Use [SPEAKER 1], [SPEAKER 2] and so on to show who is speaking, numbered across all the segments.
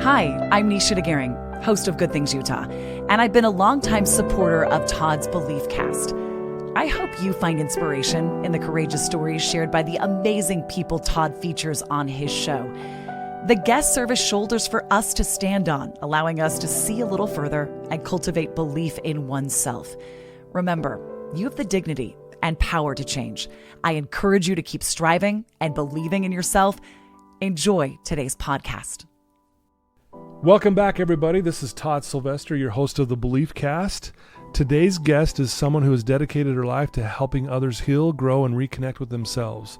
[SPEAKER 1] Hi, I'm Nisha DeGaring, host of Good Things Utah, and I've been a longtime supporter of Todd's Beliefcast. I hope you find inspiration in the courageous stories shared by the amazing people Todd features on his show. The guests serve as shoulders for us to stand on, allowing us to see a little further and cultivate belief in oneself. Remember, you have the dignity and power to change. I encourage you to keep striving and believing in yourself. Enjoy today's podcast.
[SPEAKER 2] Welcome back, everybody. This is Todd Sylvester, your host of the Beliefcast. Today's guest is someone who has dedicated her life to helping others heal, grow, and reconnect with themselves.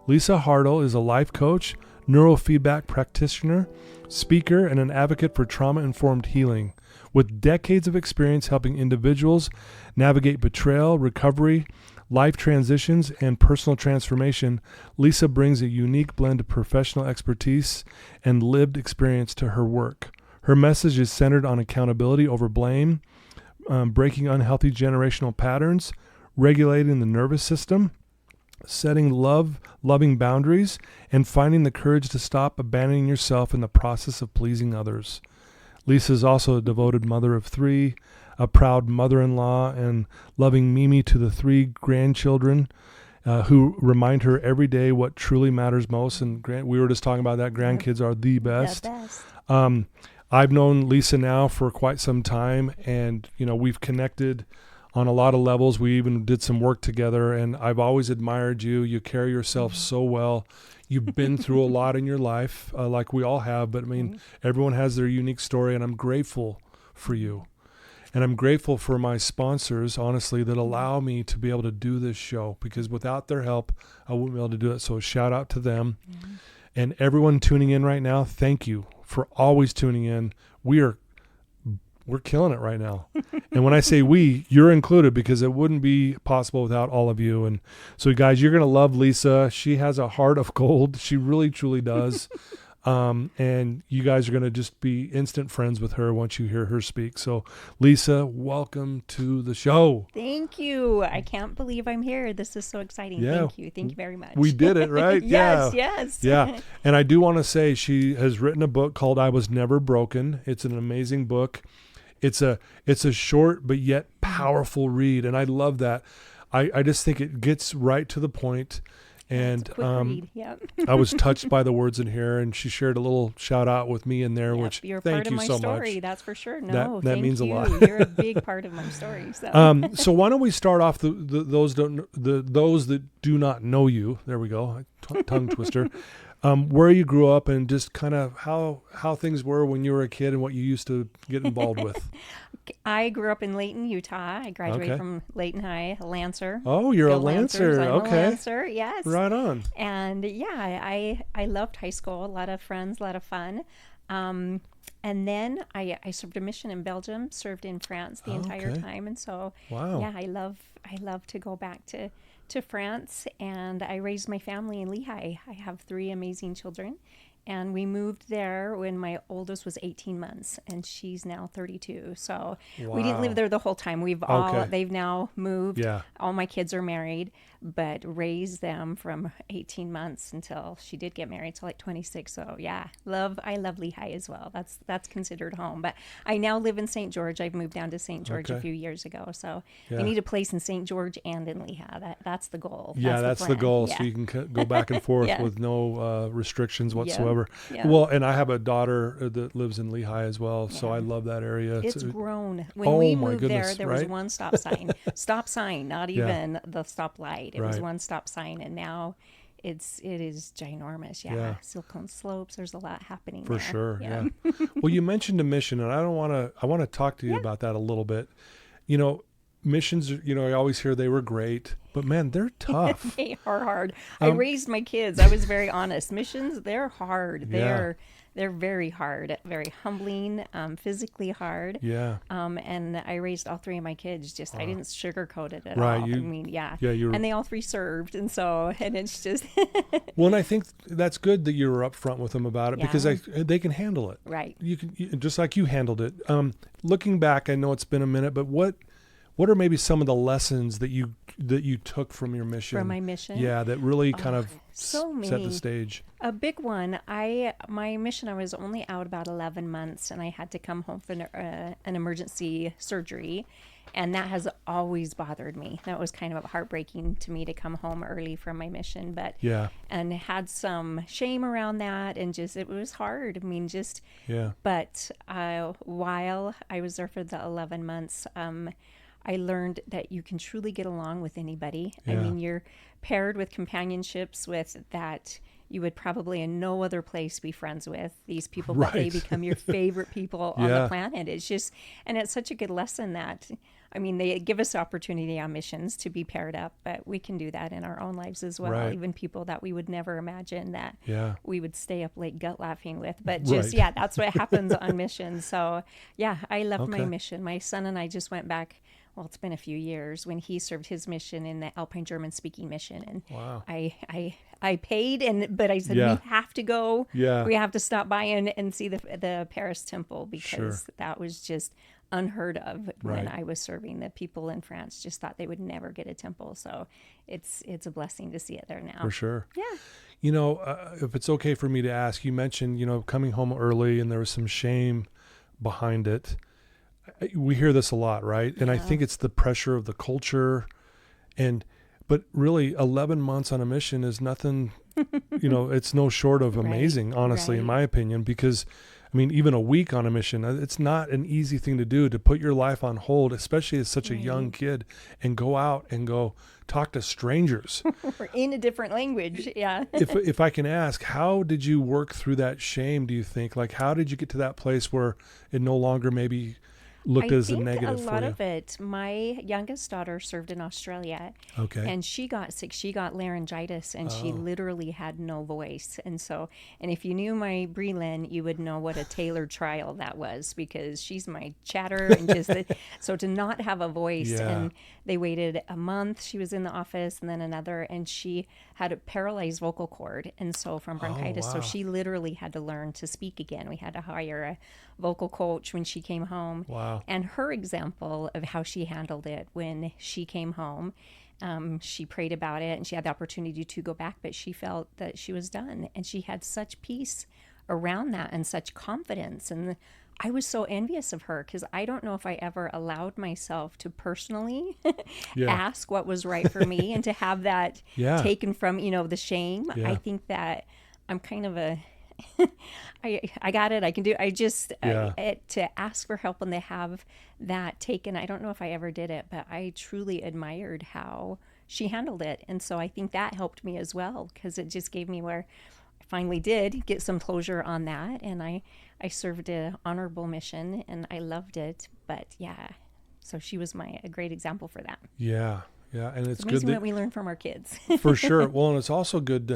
[SPEAKER 2] Lisa Hartle is a life coach, neurofeedback practitioner, speaker, and an advocate for trauma-informed healing. With decades of experience helping individuals navigate betrayal, recovery, life transitions, and personal transformation, Lisa brings a unique blend of professional expertise and lived experience to her work. Her message is centered on accountability over blame, breaking unhealthy generational patterns, regulating the nervous system, setting loving boundaries, and finding the courage to stop abandoning yourself in the process of pleasing others. Lisa is also a devoted mother of three, a proud mother-in-law, and loving Mimi to the three grandchildren who remind her every day what truly matters most. And we were just talking about that. Grandkids are the best. I've known Lisa now for quite some time, and we've connected on a lot of levels. We even did some work together, and I've always admired you. You carry yourself so well. You've been through a lot in your life, like we all have, but everyone has their unique story, and I'm grateful for you. And I'm grateful for my sponsors, honestly, that allow me to be able to do this show, because without their help, I wouldn't be able to do it. So shout out to them. And everyone tuning in right now, thank you for always tuning in. We're killing it right now. And when I say we, you're included, because it wouldn't be possible without all of you. And so guys, you're going to love Lisa. She has a heart of gold. She really, truly does. And you guys are going to just be instant friends with her once you hear her speak. So Lisa, welcome to the show.
[SPEAKER 3] Thank you. I can't believe I'm here. This is so exciting.
[SPEAKER 2] Yeah.
[SPEAKER 3] Thank you. Thank you very much.
[SPEAKER 2] We did it, right?
[SPEAKER 3] Yes.
[SPEAKER 2] Yeah. And I do want to say she has written a book called I Was Never Broken. It's an amazing book. It's a short but yet powerful read. And I love that. I just think it gets right to the point. And I was touched by the words in here, and she shared a little shout out with me in there, which
[SPEAKER 3] you're
[SPEAKER 2] thank
[SPEAKER 3] part
[SPEAKER 2] you
[SPEAKER 3] of my
[SPEAKER 2] so
[SPEAKER 3] story,
[SPEAKER 2] much.
[SPEAKER 3] that's for sure. No,
[SPEAKER 2] that means a lot.
[SPEAKER 3] You're a big part of my story. So,
[SPEAKER 2] so why don't we start off those that do not know you? There we go, tongue twister. Where you grew up and just kind of how things were when you were a kid and what you used to get involved with.
[SPEAKER 3] I grew up in Layton, Utah. I graduated from Layton High, a Lancer.
[SPEAKER 2] Oh, you're a Lancer.
[SPEAKER 3] I'm
[SPEAKER 2] okay.
[SPEAKER 3] a Lancer, yes.
[SPEAKER 2] Right on.
[SPEAKER 3] And I loved high school. A lot of friends, a lot of fun. And then I served a mission in Belgium, served in France the entire time. And so, I love to go back to France, and I raised my family in Lehigh. I have three amazing children, and we moved there when my oldest was 18 months, and she's now 32. So we didn't live there the whole time. They've now moved. Yeah. All my kids are married, but raised them from 18 months until she did get married to like 26. So I love Lehigh as well. That's considered home. But I now live in St. George. I've moved down to St. George a few years ago. So I need a place in St. George and in Lehigh. That's the goal.
[SPEAKER 2] That's the goal. Yeah. So you can go back and forth with no restrictions whatsoever.
[SPEAKER 3] Yeah.
[SPEAKER 2] Well, and I have a daughter that lives in Lehigh as well. So I love that area.
[SPEAKER 3] It's grown. When we moved there was one stop sign, not even the stop light. It was one stop sign, and now it is ginormous. Silicone slopes. There's a lot happening
[SPEAKER 2] for
[SPEAKER 3] there.
[SPEAKER 2] Sure. Yeah. Well, you mentioned a mission, and I want to talk to you about that a little bit. Missions, I always hear they were great, but man, they're tough.
[SPEAKER 3] They are hard. I raised my kids. I was very honest. Missions, they're hard. They're very hard, very humbling, physically hard. Yeah. And I raised all three of my kids. I didn't sugarcoat it at all. And they all three served, and it's just.
[SPEAKER 2] Well, and I think that's good that you were upfront with them about it, because they can handle it.
[SPEAKER 3] Right.
[SPEAKER 2] You can just like you handled it. Looking back, I know it's been a minute, but what are maybe some of the lessons that you took from your mission?
[SPEAKER 3] From my mission?
[SPEAKER 2] Yeah, that really kind of
[SPEAKER 3] so
[SPEAKER 2] set the stage.
[SPEAKER 3] A big one. My mission, I was only out about 11 months, and I had to come home for an emergency surgery. And that has always bothered me. That was kind of heartbreaking to me to come home early from my mission, but and had some shame around that, and just it was hard. I mean, But while I was there for the 11 months, I learned that you can truly get along with anybody. I mean, you're paired with companionships with that you would probably in no other place be friends with these people, but they become your favorite people on the planet. It's just, and it's such a good lesson that, I mean, they give us opportunity on missions to be paired up, but we can do that in our own lives as well. Even people that we would never imagine that we would stay up late gut laughing with, but just, that's what happens on missions. So I loved my mission. My son and I just went back. Well, it's been a few years when he served his mission in the Alpine German speaking mission. And I paid, but I said, we have to go. We have to stop by and see the Paris temple, because that was just unheard of when I was serving. The people in France just thought they would never get a temple. So it's a blessing to see it there now.
[SPEAKER 2] For sure.
[SPEAKER 3] Yeah.
[SPEAKER 2] You know, if it's okay for me to ask, you mentioned, coming home early and there was some shame behind it. We hear this a lot, right? And I think it's the pressure of the culture, but really 11 months on a mission is nothing, it's no short of amazing, honestly, in my opinion, because I mean, even a week on a mission, it's not an easy thing to do, to put your life on hold, especially as such a young kid, and go out and go talk to strangers.
[SPEAKER 3] Or in a different language,
[SPEAKER 2] If I can ask, how did you work through that shame, do you think? Like, how did you get to that place where it no longer maybe looked as a negative for you?
[SPEAKER 3] A lot of it, my youngest daughter served in Australia.
[SPEAKER 2] Okay.
[SPEAKER 3] And she got sick. She got laryngitis, and she literally had no voice. And if you knew my Breland, you would know what a tailored trial that was, because she's my chatter and just so to not have a voice. And they waited a month. She was in the office, and then another, and she had a paralyzed vocal cord, and so from bronchitis. So she literally had to learn to speak again. We had to hire a vocal coach when she came home.
[SPEAKER 2] Wow.
[SPEAKER 3] And her example of how she handled it when she came home, she prayed about it, and she had the opportunity to go back, but she felt that she was done, and she had such peace around that and such confidence. And I was so envious of her, because I don't know if I ever allowed myself to personally ask what was right for me and to have that taken from, the shame. I think that I'm kind of I got it. I can do. I just to ask for help and to have that taken. I don't know if I ever did it, but I truly admired how she handled it, and so I think that helped me as well, because it just gave me where I finally did get some closure on that, and I served an honorable mission, and I loved it. But so she was a great example for that.
[SPEAKER 2] Yeah, and it's
[SPEAKER 3] amazing
[SPEAKER 2] good
[SPEAKER 3] what we learn from our kids.
[SPEAKER 2] For sure. Well, and it's also good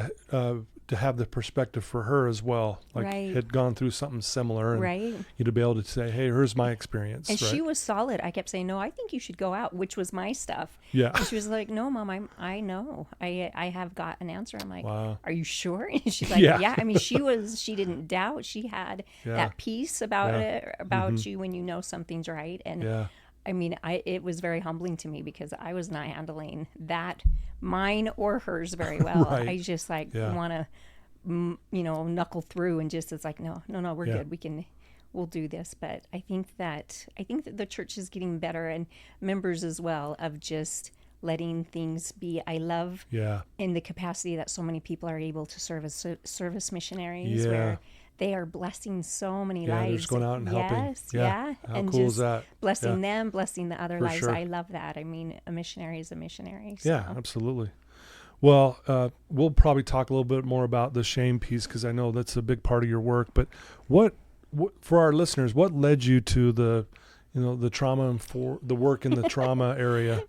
[SPEAKER 2] to have the perspective for her as well, like had gone through something similar, and you to be able to say, hey, here's my experience.
[SPEAKER 3] And she was solid. I kept saying, no, I think you should go out, which was my stuff. And she was like, no, Mom, I know. I have got an answer. I'm like, wow. Are you sure? And she's like, yeah. I mean, she didn't doubt. She had that peace about it, about you when you know something's right. And I mean, it was very humbling to me, because I was not handling that, mine or hers, very well. I just want to, knuckle through, and just, it's like, no, we're good. We'll do this. But I think that the church is getting better, and members as well, of just letting things be. I love in the capacity that so many people are able to serve as service missionaries, where they are blessing so many lives.
[SPEAKER 2] They're just going out and helping.
[SPEAKER 3] How
[SPEAKER 2] and
[SPEAKER 3] cool
[SPEAKER 2] is that?
[SPEAKER 3] Blessing them, blessing the other lives.
[SPEAKER 2] Sure.
[SPEAKER 3] I love that. I mean, a missionary is a missionary. So.
[SPEAKER 2] Yeah, absolutely. Well, we'll probably talk a little bit more about the shame piece, because I know that's a big part of your work. But what for our listeners, what led you to the trauma and for the work in the trauma area?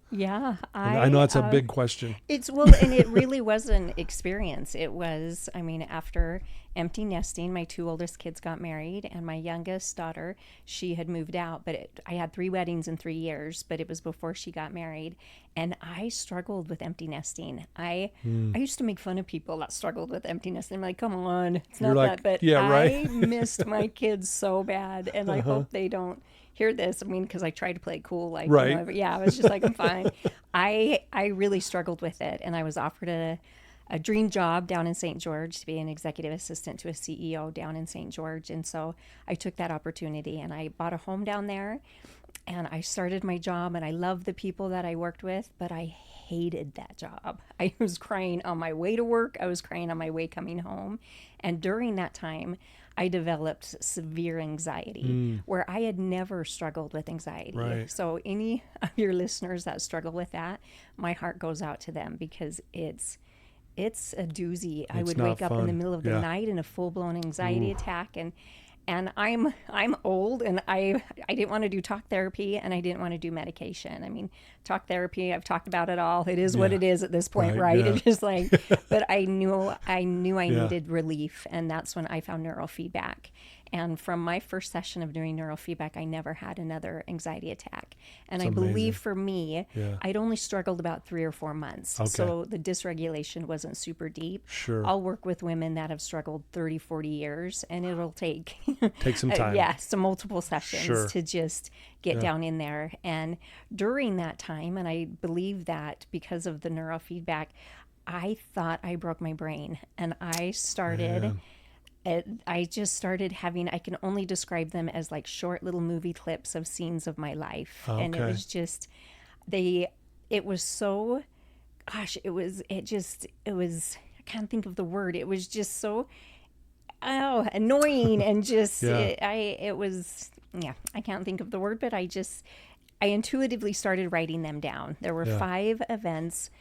[SPEAKER 2] I know that's a big question.
[SPEAKER 3] And it really was an experience. It was, after empty nesting, my two oldest kids got married, and my youngest daughter, she had moved out, but I had 3 weddings in 3 years, but it was before she got married, and I struggled with empty nesting. I used to make fun of people that struggled with empty nesting. I'm like, come on, it's not that, but I missed my kids so bad, and I hope they don't hear this. I mean, because I tried to play it cool, like,
[SPEAKER 2] right.
[SPEAKER 3] you know, yeah, I was just like, I'm fine. I really struggled with it, and I was offered a dream job down in St. George to be an executive assistant to a CEO down in St. George. And so I took that opportunity and I bought a home down there and I started my job, and I loved the people that I worked with, but I hated that job. I was crying on my way to work. I was crying on my way coming home. And during that time, I developed severe anxiety where I had never struggled with anxiety.
[SPEAKER 2] Right.
[SPEAKER 3] So any of your listeners that struggle with that, my heart goes out to them, because it's a doozy. I would wake up in the middle of the night in a full-blown anxiety attack, and I'm old, and I didn't want to do talk therapy, and I didn't want to do medication. I mean, talk therapy, I've talked about it all. It is what it is at this point, right?
[SPEAKER 2] Yeah.
[SPEAKER 3] It's just like, but I knew I needed relief, and that's when I found neurofeedback. And from my first session of doing neurofeedback, I never had another anxiety attack. And
[SPEAKER 2] That's
[SPEAKER 3] I believe
[SPEAKER 2] amazing.
[SPEAKER 3] for me, I'd only struggled about 3 or 4 months.
[SPEAKER 2] Okay.
[SPEAKER 3] So the dysregulation wasn't super deep.
[SPEAKER 2] Sure.
[SPEAKER 3] I'll work with women that have struggled 30, 40 years, and it'll take
[SPEAKER 2] some time.
[SPEAKER 3] some multiple sessions to just get down in there. And during that time, and I believe that because of the neurofeedback, I thought I broke my brain, and I started... I just started having, I can only describe them as like short little movie clips of scenes of my life.
[SPEAKER 2] Okay.
[SPEAKER 3] And it was just, it was so, I can't think of the word. It was just so, annoying and just, I can't think of the word, but I intuitively started writing them down. There were 5 events,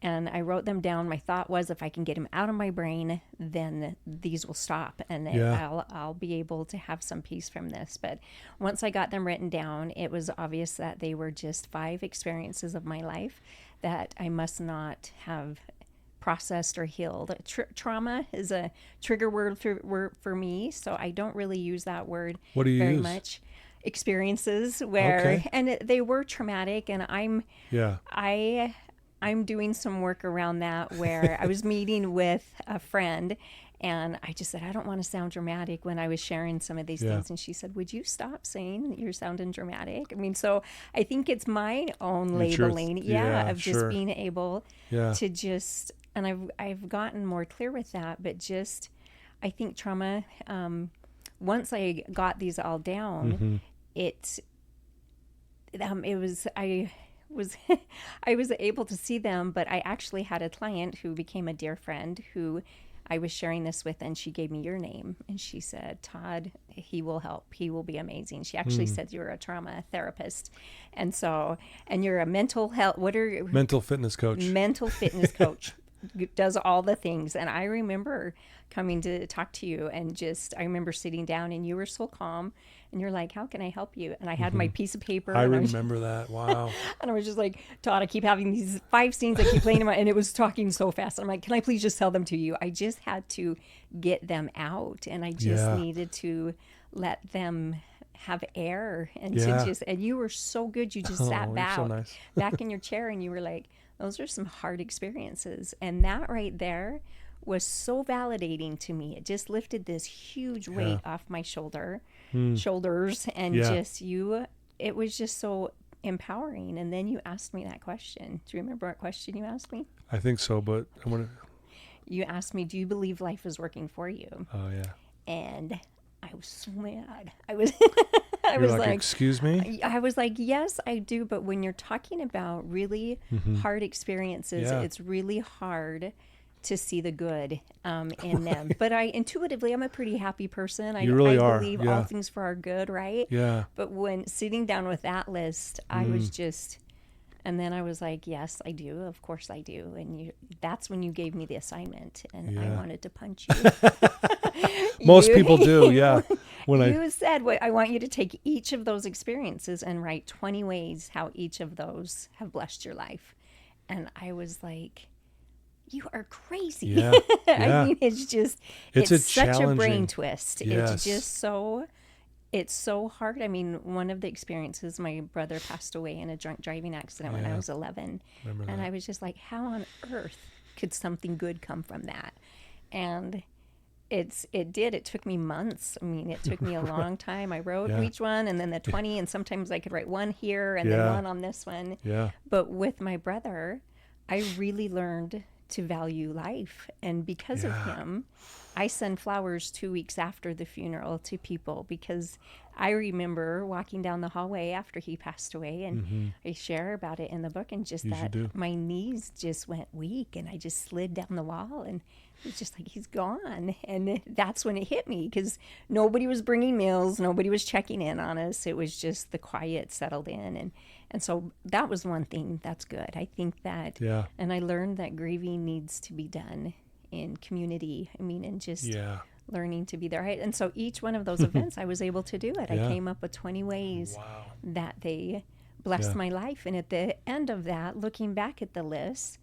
[SPEAKER 3] and I wrote them down. My thought was, if I can get them out of my brain, then these will stop, and I'll be able to have some peace from this. But once I got them written down, it was obvious that they were just 5 experiences of my life that I must not have processed or healed. Trauma is a trigger word for me, so I don't really use that word very much. Experiences where, and they were traumatic, and I'm doing some work around that, where I was meeting with a friend, and I just said, I don't want to sound dramatic when I was sharing some of these things. And she said, would you stop saying that you're sounding dramatic? I mean, so I think it's my own labeling, of just being able to just, and I've gotten more clear with that, but just, I think trauma, once I got these all down, I was able to see them, but I actually had a client who became a dear friend who I was sharing this with, and she gave me your name, and she said, Todd, he will help. He will be amazing. She actually said you're a trauma therapist. And you're a mental
[SPEAKER 2] fitness coach.
[SPEAKER 3] Mental fitness coach. Does all the things. And I remember coming to talk to you, and I remember sitting down, and you were so calm, and you're like, how can I help you? And I had my piece of paper.
[SPEAKER 2] I remember that. Wow.
[SPEAKER 3] And I was just like, Todd, I keep having these 5 scenes I keep playing in my, and it was talking so fast. I'm like, can I please just tell them to you? I just had to get them out, and I just needed to let them have air, and and you were so good. You just sat back in your chair, and you were like, those are some hard experiences. And that right there was so validating to me. It just lifted this huge weight off my shoulders, and it was just so empowering. And then you asked me that question. Do you remember what question you asked me?
[SPEAKER 2] I think so, but I want to.
[SPEAKER 3] You asked me, do you believe life is working for you?
[SPEAKER 2] Oh, yeah.
[SPEAKER 3] And I was so mad. I was
[SPEAKER 2] like, excuse me?
[SPEAKER 3] I was like, yes, I do. But when you're talking about really hard experiences, it's really hard to see the good in them. But intuitively, I'm a pretty happy person. I believe all things for our good, right?
[SPEAKER 2] Yeah.
[SPEAKER 3] But when sitting down with that list, I was just... And then I was like, yes, I do. Of course I do. And that's when you gave me the assignment, and I wanted to punch you.
[SPEAKER 2] Most people do, yeah.
[SPEAKER 3] You said, I want you to take each of those experiences and write 20 ways how each of those have blessed your life. And I was like, you are crazy.
[SPEAKER 2] Yeah.
[SPEAKER 3] I mean, it's such a brain twist.
[SPEAKER 2] Yes.
[SPEAKER 3] It's just it's so hard. I mean, one of the experiences, my brother passed away in a drunk driving accident when I was 11. And I was just like, how on earth could something good come from that? And It took me months. I mean, it took me a long time. I wrote each one, and then the 20, and sometimes I could write one here and then one on this one.
[SPEAKER 2] Yeah.
[SPEAKER 3] But with my brother, I really learned to value life. And because of him, I send flowers 2 weeks after the funeral to people, because I remember walking down the hallway after he passed away, and I share about it in the book, and just my knees just went weak, and I just slid down the wall, and it was just like, he's gone. And that's when it hit me, because nobody was bringing meals, nobody was checking in on us. It was just the quiet settled in, and so that was one thing that's good. I think that, and I learned that grieving needs to be done in community. I mean, and just learning to be there. And so each one of those events, I was able to do it. I came up with 20 ways that they blessed my life. And at the end of that, looking back at the list,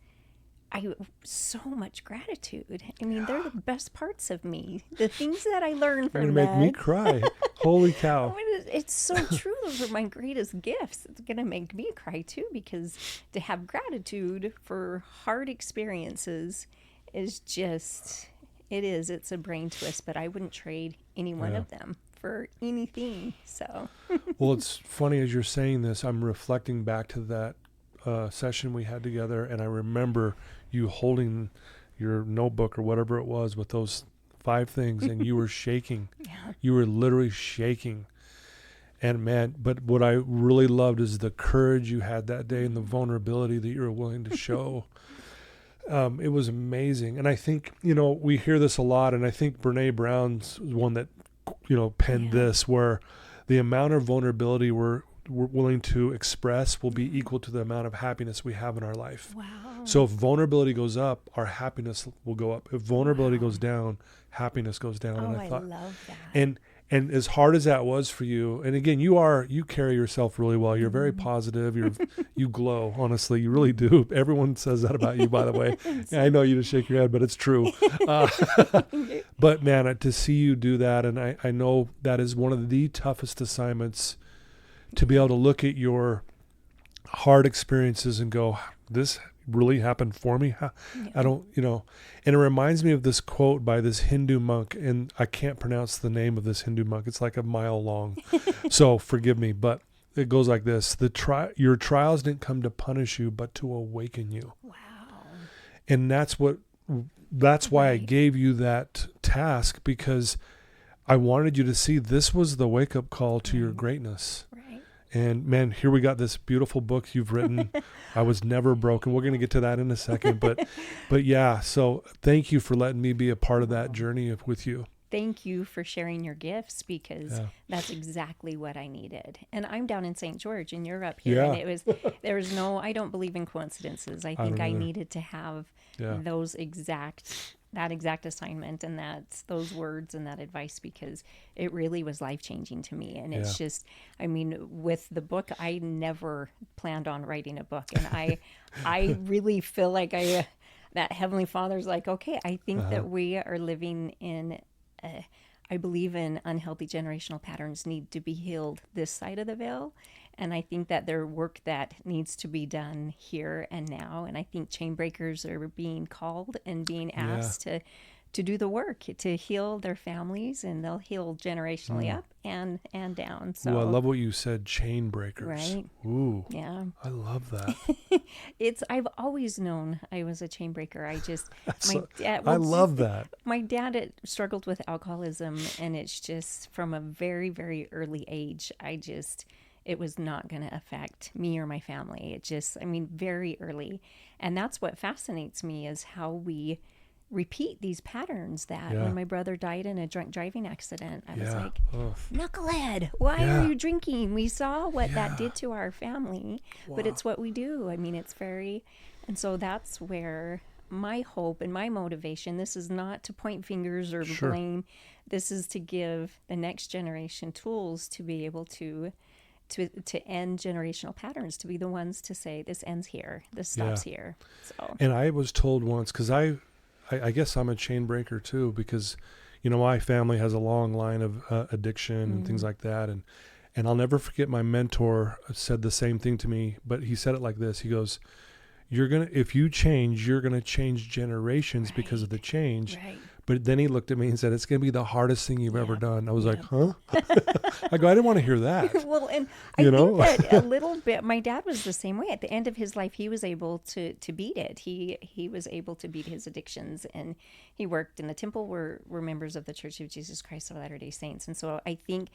[SPEAKER 3] so much gratitude. I mean, they're the best parts of me. The things that I learned from
[SPEAKER 2] that. You're going to make me cry. Holy cow.
[SPEAKER 3] It's so true. Those are my greatest gifts. It's going to make me cry too, because to have gratitude for hard experiences is just, it's a brain twist, but I wouldn't trade any one of them for anything. So,
[SPEAKER 2] well, it's funny as you're saying this, I'm reflecting back to that session we had together, and I remember you holding your notebook or whatever it was with those 5 things, and you were shaking. You were literally shaking. And man, but what I really loved is the courage you had that day and the vulnerability that you were willing to show. It was amazing. And I think, we hear this a lot, and I think Brene Brown's one that, penned this, where the amount of vulnerability we're willing to express will be equal to the amount of happiness we have in our life.
[SPEAKER 3] Wow.
[SPEAKER 2] So if vulnerability goes up, our happiness will go up. If vulnerability goes down, happiness goes down.
[SPEAKER 3] Oh,
[SPEAKER 2] and I
[SPEAKER 3] love that.
[SPEAKER 2] And as hard as that was for you, and again, you carry yourself really well. You're very positive. You glow, honestly. You really do. Everyone says that about you, by the way. I know you just shake your head, but it's true. But man, to see you do that, and I know that is one of the toughest assignments, to be able to look at your hard experiences and go, this really happened for me. I don't, and it reminds me of this quote by this Hindu monk, and I can't pronounce the name of this Hindu monk. It's like a mile long. So forgive me, but it goes like this. Your trials didn't come to punish you, but to awaken you.
[SPEAKER 3] Wow.
[SPEAKER 2] And that's why I gave you that task, because I wanted you to see this was the wake up call to your greatness. And man, here we got this beautiful book you've written. I Was Never Broken. We're going to get to that in a second, but yeah. So thank you for letting me be a part of that journey with you.
[SPEAKER 3] Thank you for sharing your gifts, because that's exactly what I needed. And I'm down in St. George, and you're up here. And I don't believe in coincidences. I think I needed to have that exact assignment and those words and that advice, because it really was life-changing to me. And it's just, with the book, I never planned on writing a book. And I really feel like that Heavenly Father's like, okay, I think that we are living in, I believe in unhealthy generational patterns need to be healed this side of the veil. And I think that there's work that needs to be done here and now. And I think chain breakers are being called and being asked to do the work, to heal their families, and they'll heal generationally up and down. So
[SPEAKER 2] I love what you said, chain breakers.
[SPEAKER 3] Right.
[SPEAKER 2] Ooh.
[SPEAKER 3] Yeah.
[SPEAKER 2] I love that.
[SPEAKER 3] I've always known I was a chain breaker.
[SPEAKER 2] I love that.
[SPEAKER 3] My dad struggled with alcoholism, and it's just from a very, very early age, it was not going to affect me or my family. Very early. And that's what fascinates me, is how we repeat these patterns that when my brother died in a drunk driving accident, I was like, knucklehead, why are you drinking? We saw what that did to our family, but it's what we do. And so that's where my hope and my motivation, this is not to point fingers or blame. This is to give the next generation tools to be able to end generational patterns, to be the ones to say, this ends here, this stops here. So. And
[SPEAKER 2] I was told once, because I guess I'm a chain breaker too, because, my family has a long line of addiction and things like that. And I'll never forget, my mentor said the same thing to me, but he said it like this. He goes, if you change, you're going to change generations because of the change.
[SPEAKER 3] Right.
[SPEAKER 2] But then he looked at me and said, it's going to be the hardest thing you've ever done. I was like, huh? I go, I didn't want to hear that.
[SPEAKER 3] Well, and I think that a little bit, my dad was the same way. At the end of his life, he was able to beat it. He was able to beat his addictions, and he worked in the temple. We're members of the Church of Jesus Christ of Latter-day Saints. And so I think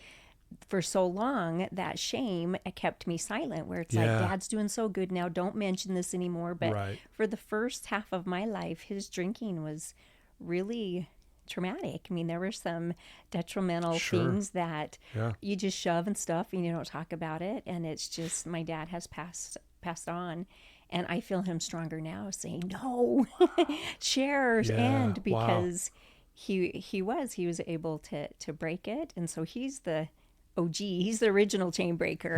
[SPEAKER 3] for so long, that shame kept me silent, where it's like, Dad's doing so good now, don't mention this anymore. But for the first half of my life, his drinking was really traumatic. I mean, there were some detrimental things that you just shove and stuff and you don't talk about it. And it's just, my dad has passed on. And I feel him stronger now saying, no, shares. And because he was able to break it. And so he's the OG, he's the original chain breaker.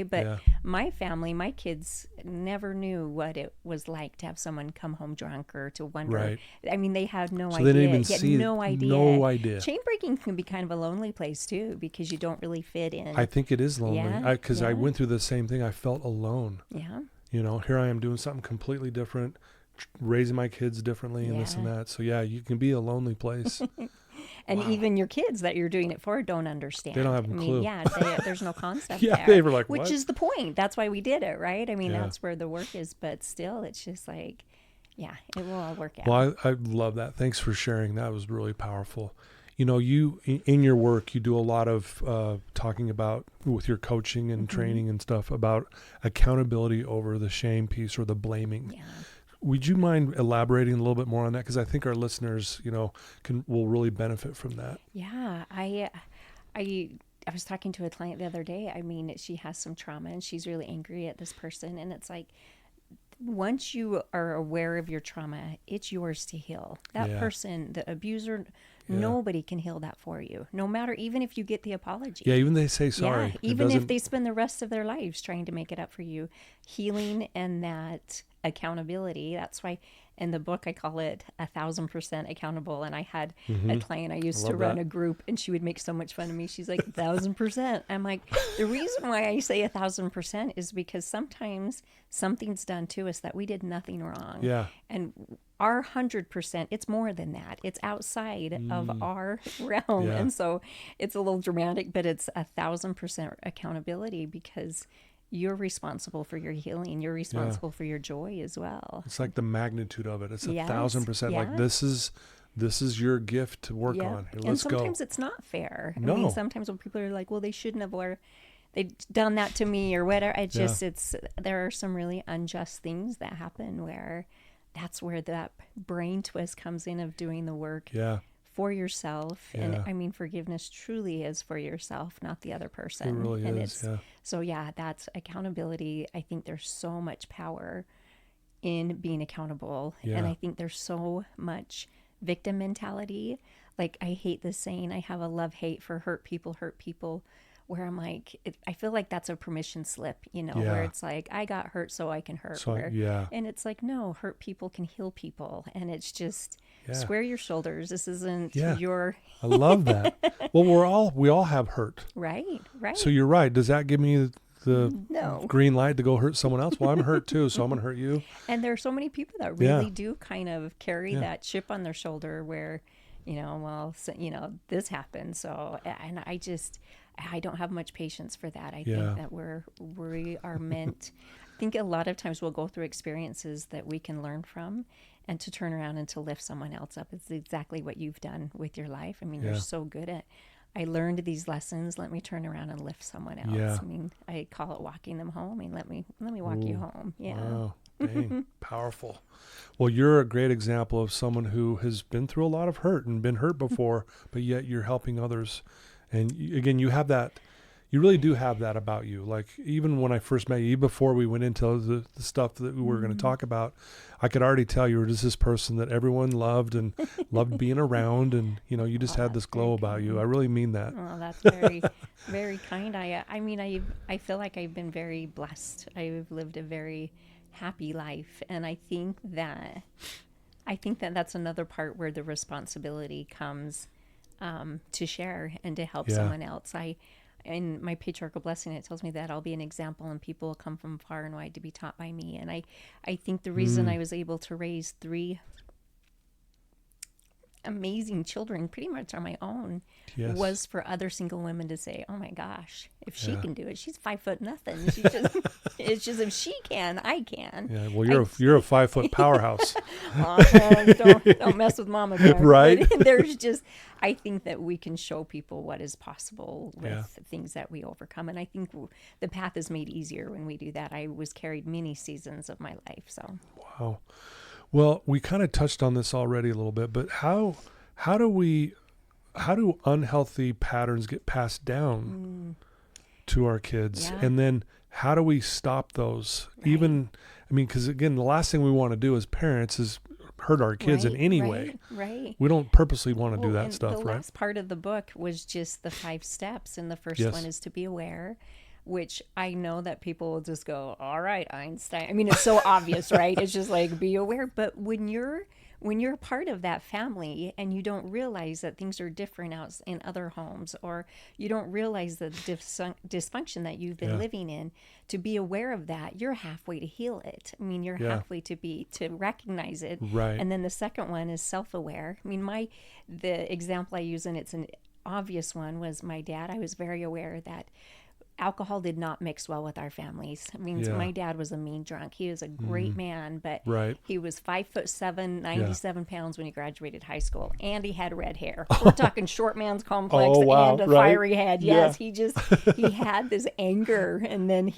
[SPEAKER 3] But my family, my kids never knew what it was like to have someone come home drunk or to wonder. I mean, they had no idea.
[SPEAKER 2] They didn't even see
[SPEAKER 3] no idea.
[SPEAKER 2] No idea.
[SPEAKER 3] Chain breaking can be kind of a lonely place too, because you don't really fit in.
[SPEAKER 2] I think it is lonely. Because I went through the same thing. I felt alone.
[SPEAKER 3] Yeah.
[SPEAKER 2] You know, here I am doing something completely different, raising my kids differently and this and that. So you can be a lonely place.
[SPEAKER 3] And even your kids that you're doing it for don't understand.
[SPEAKER 2] They don't have a clue.
[SPEAKER 3] There's no concept there.
[SPEAKER 2] They were like,
[SPEAKER 3] which
[SPEAKER 2] what?
[SPEAKER 3] is the point. That's why we did it, right? I mean, that's where the work is. But still, it's just like, it will all work out.
[SPEAKER 2] Well, I love that. Thanks for sharing. That was really powerful. You know, you in your work, you do a lot of talking about, with your coaching and training and stuff, about accountability over the shame piece or the blaming. Yeah. Would you mind elaborating a little bit more on that? Because I think our listeners, will really benefit from that.
[SPEAKER 3] Yeah, I was talking to a client the other day. I mean, she has some trauma and she's really angry at this person. And it's like, once you are aware of your trauma, it's yours to heal. That person, the abuser, nobody can heal that for you. No matter, even if you get the apology.
[SPEAKER 2] Yeah, even they say sorry.
[SPEAKER 3] Yeah, even if they spend the rest of their lives trying to make it up for you. Healing and that accountability. That's why in the book I call it 1,000% accountable. And I had a client I used to run a group, and she would make so much fun of me. She's like, 1,000%. I'm like, the reason why I say 1,000% is because sometimes something's done to us that we did nothing wrong.
[SPEAKER 2] Yeah.
[SPEAKER 3] And our 100%, it's more than that. It's outside of our realm.
[SPEAKER 2] Yeah.
[SPEAKER 3] And so it's a little dramatic, but it's 1,000% accountability, because you're responsible for your healing. You're responsible for your joy as well.
[SPEAKER 2] It's like the magnitude of it. It's 1,000%. Like this is your gift to work on. Here, let's go.
[SPEAKER 3] And sometimes it's not fair. I mean, sometimes when people are like, well, they shouldn't have, or they've done that to me or whatever. It just, there are some really unjust things that happen where that's where that brain twist comes in of doing the work for yourself. And I mean, forgiveness truly is for yourself, not the other person.
[SPEAKER 2] It really
[SPEAKER 3] and
[SPEAKER 2] is.
[SPEAKER 3] So that's accountability. I think there's so much power in being accountable. And I think there's so much victim mentality. Like, I hate this saying, I have a love-hate for hurt people, where I'm like, I feel like that's a permission slip, where it's like, I got hurt so I can hurt her. And it's like, no, hurt people can heal people. And it's just square your shoulders. This isn't your...
[SPEAKER 2] I love that. Well, we all have hurt.
[SPEAKER 3] Right.
[SPEAKER 2] So you're right. Does that give me the green light to go hurt someone else? Well, I'm hurt too, so I'm going to hurt you. And
[SPEAKER 3] there are so many people that really do kind of carry that chip on their shoulder where, this happened. So, and I don't have much patience for that. I think that we are meant, I think a lot of times we'll go through experiences that we can learn from, and to turn around and to lift someone else up. It's exactly what you've done with your life. I mean, you're so good at, I learned these lessons. Let me turn around and lift someone else.
[SPEAKER 2] Yeah.
[SPEAKER 3] I mean, I call it walking them home. I mean, let me walk you home. Yeah.
[SPEAKER 2] Wow. Dang, powerful. Well, you're a great example of someone who has been through a lot of hurt and been hurt before, but yet you're helping others. And again, you have that, you really do have that about you. Like, even when I first met you, before we went into the stuff that we were going to talk about, I could already tell you were just this person that everyone loved and loved being around. And, you just had this glow about you. I really mean that.
[SPEAKER 3] Well, that's very, very kind. I mean, I feel like I've been very blessed. I've lived a very happy life. And I think that that's another part where the responsibility comes to share and to help someone else. In my patriarchal blessing, it tells me that I'll be an example and people will come from far and wide to be taught by me. And I think the reason I was able to raise three amazing children pretty much on my own was for other single women to say, oh my gosh, if she can do it, she's 5 foot nothing. She just, it's just, if she can, I can.
[SPEAKER 2] Yeah. Well, you're a 5 foot powerhouse.
[SPEAKER 3] Don't mess with Mama Bear.
[SPEAKER 2] Right.
[SPEAKER 3] But there's just, I think that we can show people what is possible with things that we overcome. And I think the path is made easier when we do that. I was carried many seasons of my life. So.
[SPEAKER 2] Wow. Well, we kind of touched on this already a little bit, but how do unhealthy patterns get passed down to our kids? And then how do we stop those? Right. Because again, the last thing we want to do as parents is hurt our kids in any way.
[SPEAKER 3] Right.
[SPEAKER 2] We don't purposely want to do that stuff,
[SPEAKER 3] the
[SPEAKER 2] right?
[SPEAKER 3] last part of the book was just the 5 steps. And the first one is to be aware, which I know that people will just go, all right, Einstein. I mean, it's so obvious, right? It's just like, be aware. But when you're part of that family and you don't realize that things are different out in other homes, or you don't realize the dysfunction that you've been living in, to be aware of that, you're halfway to heal it. I mean, you're halfway to recognize it.
[SPEAKER 2] Right.
[SPEAKER 3] And then the second one is self-aware. I mean, the example I use, and it's an obvious one, was my dad. I was very aware that alcohol did not mix well with our families. I mean, my dad was a mean drunk. He was a great man, but he was 5'7", 97 pounds when he graduated high school, and he had red hair. We're talking short man's complex and a fiery head. Yes, he had this anger, and then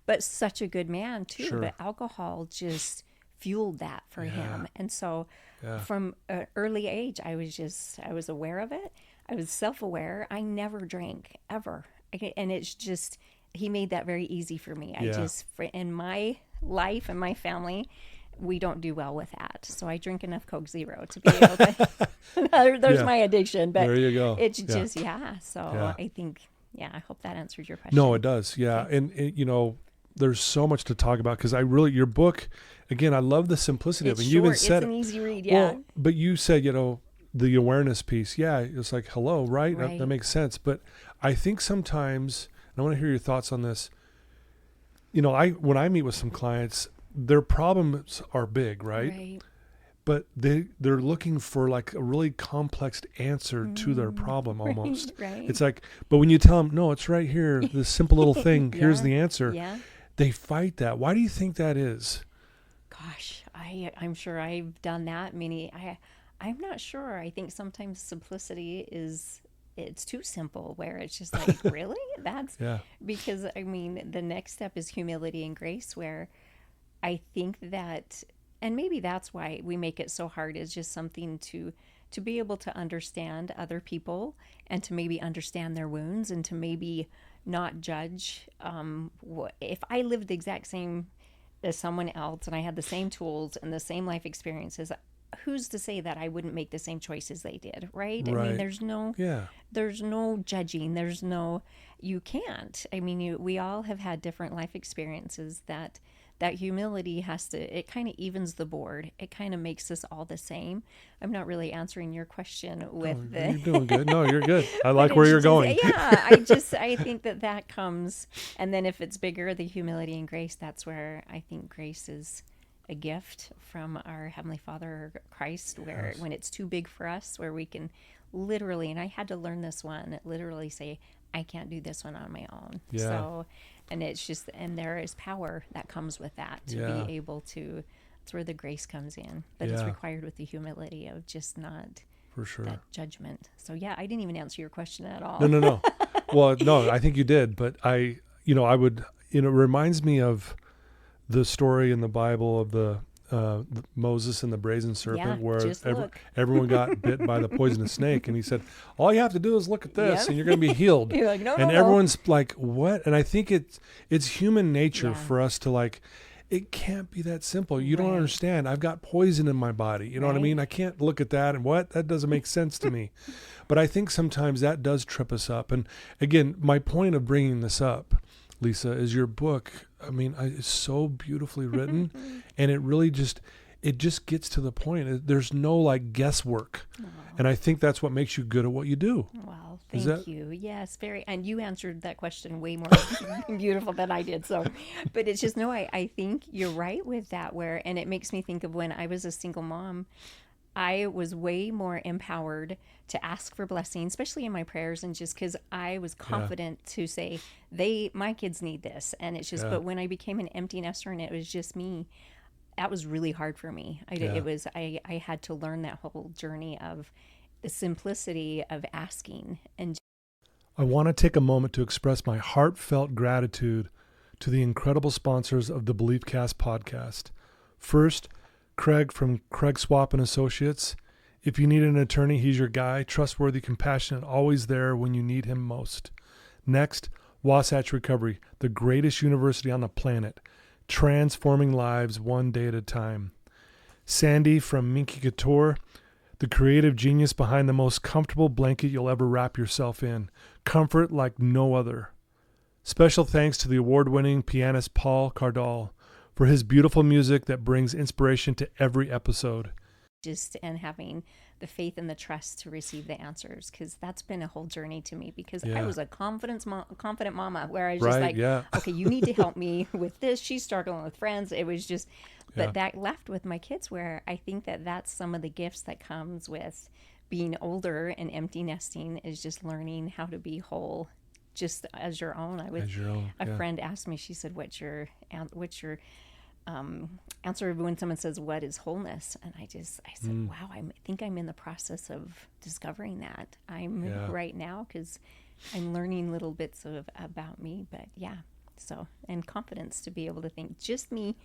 [SPEAKER 3] but such a good man too. Sure. But alcohol just fueled that for him, and so from an early age, I was aware of it. I was self-aware. I never drank ever. And it's just, he made that very easy for me. In my life and my family, we don't do well with that. So I drink enough Coke Zero to be able to, there's my addiction. But
[SPEAKER 2] there you go.
[SPEAKER 3] It's just, So I think, I hope that answered your question.
[SPEAKER 2] No, it does. Yeah. Okay. And there's so much to talk about, because your book, again, I love the simplicity of it. You even said
[SPEAKER 3] it's an easy read.
[SPEAKER 2] Well, but you said, the awareness piece. Yeah. It's like, hello, right? That makes sense. But I think sometimes, and I want to hear your thoughts on this. When I meet with some clients, their problems are big, right? But they're looking for like a really complex answer to their problem almost. Right. It's like, but when you tell them, no, it's right here, this simple little thing, here's the answer. Yeah. They fight that. Why do you think that is?
[SPEAKER 3] Gosh, I'm sure I've done that I'm not sure. I think sometimes simplicity it's too simple, where it's just like, really? That's because the next step is humility and grace, where I think that, and maybe that's why we make it so hard, is just something to be able to understand other people, and to maybe understand their wounds, and to maybe not judge. If I lived the exact same as someone else, and I had the same tools and the same life experiences, who's to say that I wouldn't make the same choices they did, right? I mean, there's no judging. You can't. I mean, we all have had different life experiences. That humility it kind of evens the board. It kind of makes us all the same. I'm not really answering your question with
[SPEAKER 2] You're doing good. No, you're good. I like where you're going.
[SPEAKER 3] I think that comes, and then if it's bigger, the humility and grace, that's where I think grace is a gift from our Heavenly Father, Christ, where when it's too big for us, where we can literally, and I had to learn this one, literally say, I can't do this one on my own. Yeah. So, and it's just, and there is power that comes with that, to be able to, that's where the grace comes in, but it's required with the humility of just not
[SPEAKER 2] for sure
[SPEAKER 3] that judgment. So I didn't even answer your question at all.
[SPEAKER 2] No. Well, no, I think you did, but I would, it reminds me of the story in the Bible of the Moses and the brazen serpent, where everyone got bit by the poisonous snake, and he said, all you have to do is look at this and you're going to be healed.
[SPEAKER 3] You're like, no,
[SPEAKER 2] everyone's like, what? And I think it's human nature for us to like, it can't be that simple. You don't understand. I've got poison in my body. You know what I mean? I can't look at that and that doesn't make sense to me. But I think sometimes that does trip us up. And again, my point of bringing this up, Lisa, is your book. I mean, it's so beautifully written, and it really just gets to the point. There's no like guesswork. Oh. And I think that's what makes you good at what you do.
[SPEAKER 3] Well, thank you. Yes, very. And you answered that question way more beautiful than I did. So, but it's just, I think you're right with that, and it makes me think of when I was a single mom. I was way more empowered to ask for blessing, especially in my prayers, and just because I was confident to say, my kids need this. And it's just, but when I became an empty nester and it was just me, that was really hard for me. I had to learn that whole journey of the simplicity of asking. And
[SPEAKER 2] I want to take a moment to express my heartfelt gratitude to the incredible sponsors of the Beliefcast podcast. First, Craig from Craig Swap and Associates. If you need an attorney, he's your guy. Trustworthy, compassionate, always there when you need him most. Next, Wasatch Recovery, the greatest university on the planet, transforming lives one day at a time. Sandy from Minky Couture, the creative genius behind the most comfortable blanket you'll ever wrap yourself in. Comfort like no other. Special thanks to the award-winning pianist Paul Cardall for his beautiful music that brings inspiration to every episode.
[SPEAKER 3] And having the faith and the trust to receive the answers, because that's been a whole journey to me, because I was a confident mama where I was just like, okay, you need to help me with this. She's struggling with friends. It was just, but that left with my kids, where I think that that's some of the gifts that comes with being older and empty nesting, is just learning how to be whole, just as your own. A friend asked me, she said, what's your answer when someone says, what is wholeness? And I said, wow, I think I'm in the process of discovering that. I'm right now, because I'm learning little bits about me, but so, and confidence to be able to think, just me,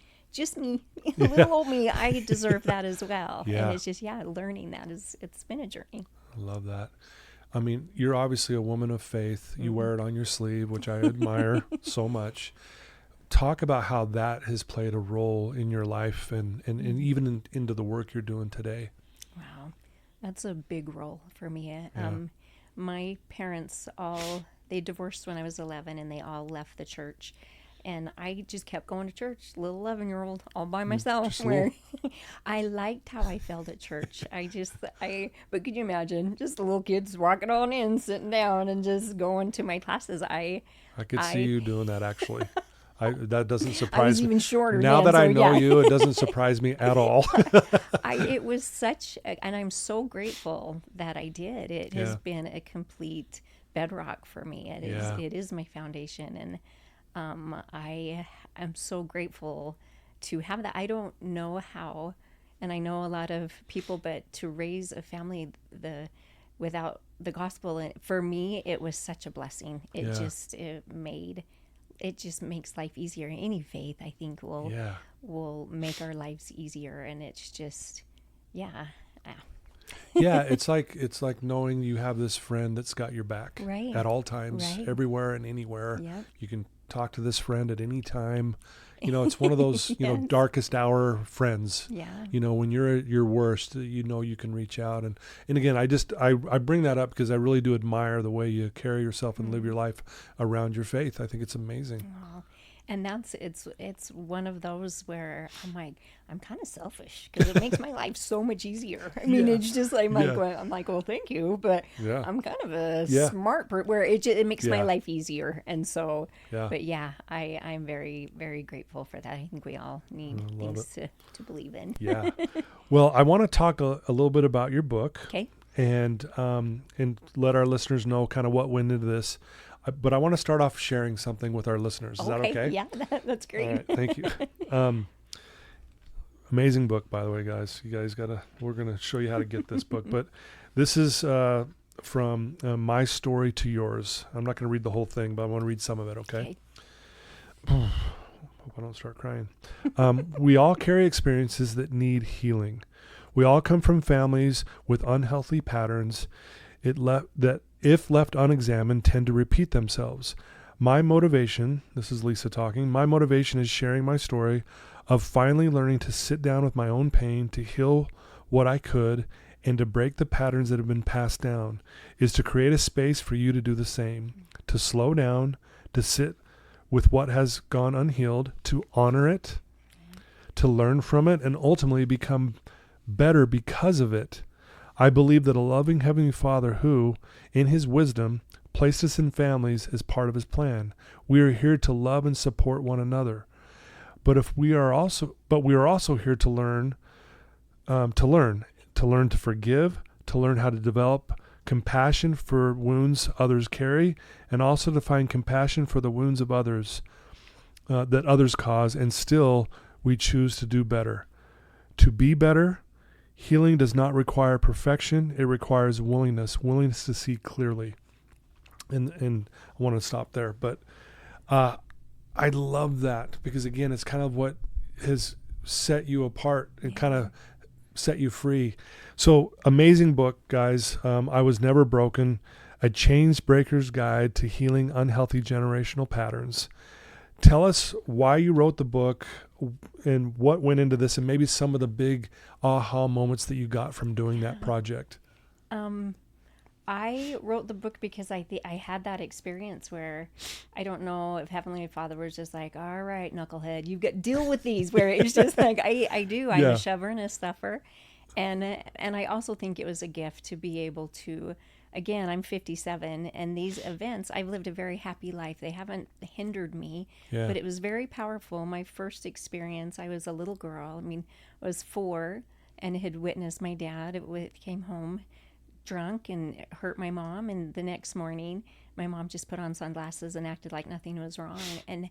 [SPEAKER 3] little old me, I deserve that as well. And it's just, learning that it's been a journey.
[SPEAKER 2] I love that. I mean, you're obviously a woman of faith. You wear it on your sleeve, which I admire so much. Talk about how that has played a role in your life and even into the work you're doing today.
[SPEAKER 3] Wow. That's a big role for me. My parents they divorced when I was 11, and they all left the church. And I just kept going to church, little 11-year-old, all by myself. I liked how I felt at church. But could you imagine just the little kids walking on in, sitting down, and just going to my classes? I
[SPEAKER 2] could see you doing that, actually. That doesn't surprise me.
[SPEAKER 3] I was even shorter
[SPEAKER 2] now
[SPEAKER 3] then,
[SPEAKER 2] that I know you, it doesn't surprise me at all.
[SPEAKER 3] It was and I'm so grateful that I did. It has been a complete bedrock for me. It is my foundation, and I am so grateful to have that. I don't know how, and I know a lot of people, but to raise a family without the gospel, and for me, it was such a blessing. It just makes life easier. Any faith, I think, will make our lives easier, and it's just,
[SPEAKER 2] it's like knowing you have this friend that's got your back at all times, everywhere and anywhere.
[SPEAKER 3] Yep.
[SPEAKER 2] You can talk to this friend at any time. It's one of those, darkest hour friends.
[SPEAKER 3] Yeah.
[SPEAKER 2] When you're at your worst, you can reach out. And again, I bring that up because I really do admire the way you carry yourself and live your life around your faith. I think it's amazing.
[SPEAKER 3] Oh, and it's one of those where I'm like, I'm kind of selfish, because it makes my life so much easier. I mean, it's just like, I'm like, well, thank you, but I'm kind of a smart person where it makes my life easier. And so, but I'm very, very grateful for that. I think we all need things to believe in.
[SPEAKER 2] Yeah. Well, I want to talk a little bit about your book.
[SPEAKER 3] Okay.
[SPEAKER 2] And let our listeners know kind of what went into this. But I want to start off sharing something with our listeners. Is that okay?
[SPEAKER 3] Yeah, that's great.
[SPEAKER 2] All right, thank you. Amazing book, by the way, guys. You guys we're going to show you how to get this book. But this is from My Story to Yours. I'm not going to read the whole thing, but I want to read some of it, okay? Hope I don't start crying. We all carry experiences that need healing. We all come from families with unhealthy patterns that, if left unexamined, tend to repeat themselves. My motivation, this is Lisa talking, my motivation is sharing my story of finally learning to sit down with my own pain, to heal what I could, and to break the patterns that have been passed down, is to create a space for you to do the same, to slow down, to sit with what has gone unhealed, to honor it, to learn from it, and ultimately become better because of it. I believe that a loving Heavenly Father who, in His wisdom, placed us in families as part of His plan. We are here to love and support one another. But we are also here to learn to learn to forgive, to learn how to develop compassion for wounds others carry, and also to find compassion for the wounds of others that others cause, and still we choose to do better. To be better, healing does not require perfection. It requires willingness to see clearly. And I want to stop there, but I love that, because again, it's kind of what has set you apart and kind of set you free. So amazing book, guys. I Was Never Broken, A Chains Breaker's Guide to Healing Unhealthy Generational Patterns. Tell us why you wrote the book and what went into this, and maybe some of the big aha moments that you got from doing that project.
[SPEAKER 3] I wrote the book because I had that experience where I don't know if Heavenly Father was just like, all right, knucklehead, you've got to deal with these, where it's just like, I'm a shover and a stuffer. And I also think it was a gift to be able to, again, I'm 57, and these events, I've lived a very happy life. They haven't hindered me, but it was very powerful. My first experience, I was a little girl. I was 4 and had witnessed my dad came home drunk and hurt my mom, and the next morning my mom just put on sunglasses and acted like nothing was wrong. And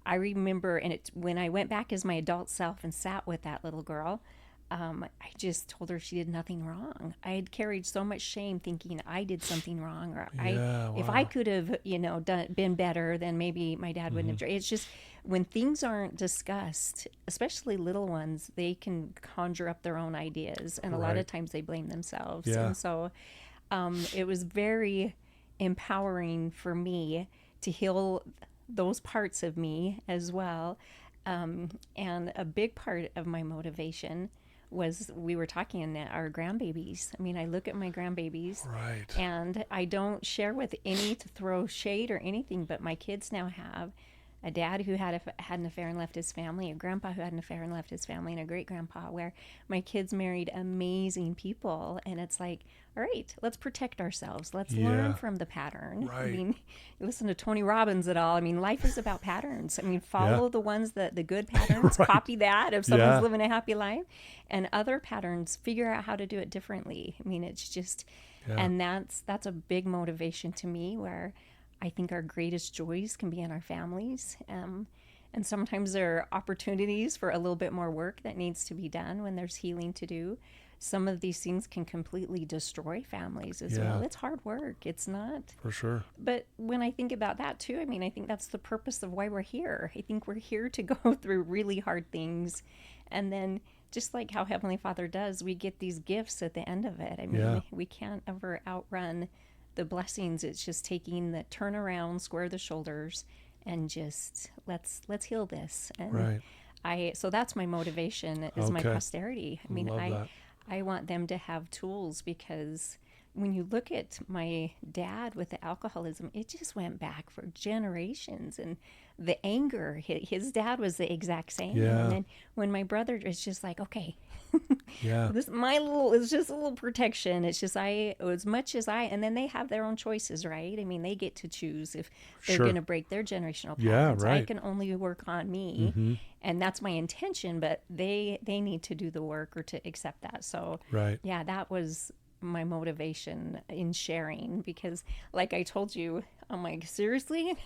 [SPEAKER 3] I remember, when I went back as my adult self and sat with that little girl, I just told her she did nothing wrong. I had carried so much shame thinking I did something wrong, or if I could have been better, then maybe my dad wouldn't have. It's just, when things aren't discussed, especially little ones, they can conjure up their own ideas, and a lot of times they blame themselves. And so it was very empowering for me to heal those parts of me as well. And a big part of my motivation was, we were talking in our grandbabies. I look at my grandbabies, and I don't share with any to throw shade or anything, but my kids now have a dad who had an affair and left his family, a grandpa who had an affair and left his family, and a great grandpa, where my kids married amazing people. And it's like, all right, let's protect ourselves. Let's learn from the pattern. You listen to Tony Robbins at all. Life is about patterns. Follow the ones the good patterns, copy that if someone's living a happy life, and other patterns, figure out how to do it differently. It's just, and that's a big motivation to me, where I think our greatest joys can be in our families. And sometimes there are opportunities for a little bit more work that needs to be done when there's healing to do. Some of these things can completely destroy families as well. It's hard work. It's not.
[SPEAKER 2] For sure.
[SPEAKER 3] But when I think about that too, I think that's the purpose of why we're here. I think we're here to go through really hard things. And then, just like how Heavenly Father does, we get these gifts at the end of it. We can't ever outrun the blessings. It's just taking the turnaround, square the shoulders, and just let's heal this. And so that's my motivation, is my posterity. I want them to have tools, because when you look at my dad with the alcoholism, it just went back for generations. And the anger, his dad was the exact same. And then when my brother, it's just like, okay, it's just a little protection. It's just as much as and then they have their own choices, right? They get to choose if they're going to break their generational patterns. I can only work on me, and that's my intention, but they need to do the work or to accept that. So that was my motivation in sharing, because like I told you, I'm like, seriously?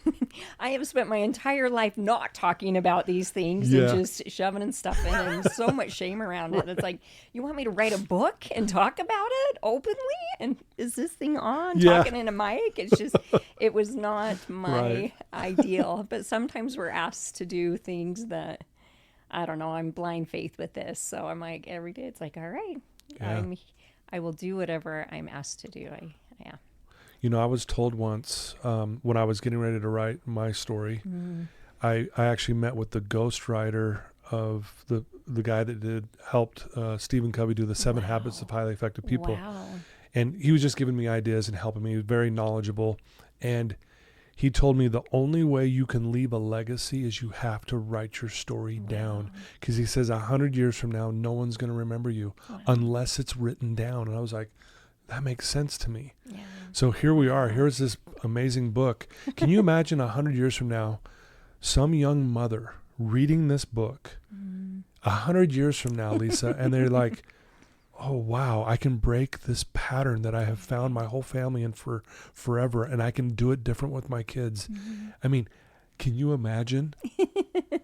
[SPEAKER 3] I have spent my entire life not talking about these things and just shoving and stuffing, and so much shame around it. It's like, you want me to write a book and talk about it openly? And is this thing on? Talking in a mic? It's just, it was not my ideal. But sometimes we're asked to do things that, I don't know, I'm blind faith with this. So I'm like, every day it's like, all right, I will do whatever I'm asked to do.
[SPEAKER 2] I was told once, when I was getting ready to write my story, I actually met with the ghostwriter of the guy that helped Stephen Covey do the 7 Habits of Highly Effective People. And he was just giving me ideas and helping me. He was very knowledgeable. And he told me the only way you can leave a legacy is you have to write your story down. Because he says 100 years from now, no one's going to remember you unless it's written down. And I was like, that makes sense to me. So here we are. Here's this amazing book. Can you imagine 100 years from now, some young mother reading this book 100 years from now, Lisa, and they're like, oh, wow, I can break this pattern that I have found my whole family in for forever, and I can do it different with my kids. Mm-hmm. I mean, can you imagine?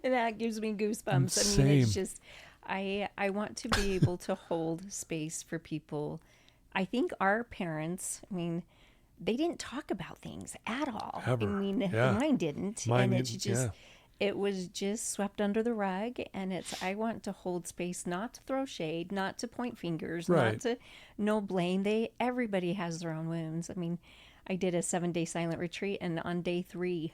[SPEAKER 3] That gives me goosebumps.
[SPEAKER 2] Same.
[SPEAKER 3] I mean, it's just, I want to be able to hold space for people. I think our parents, I mean, they didn't talk about things at all.
[SPEAKER 2] Ever.
[SPEAKER 3] I mean,
[SPEAKER 2] Yeah.
[SPEAKER 3] Mine didn't.
[SPEAKER 2] Mine
[SPEAKER 3] and it's
[SPEAKER 2] didn't,
[SPEAKER 3] just, it was just swept under the rug. And I want to hold space, not to throw shade, not to point fingers,
[SPEAKER 2] Right.
[SPEAKER 3] not to no blame. Everybody has their own wounds. I mean, I did a 7-day silent retreat, and on day 3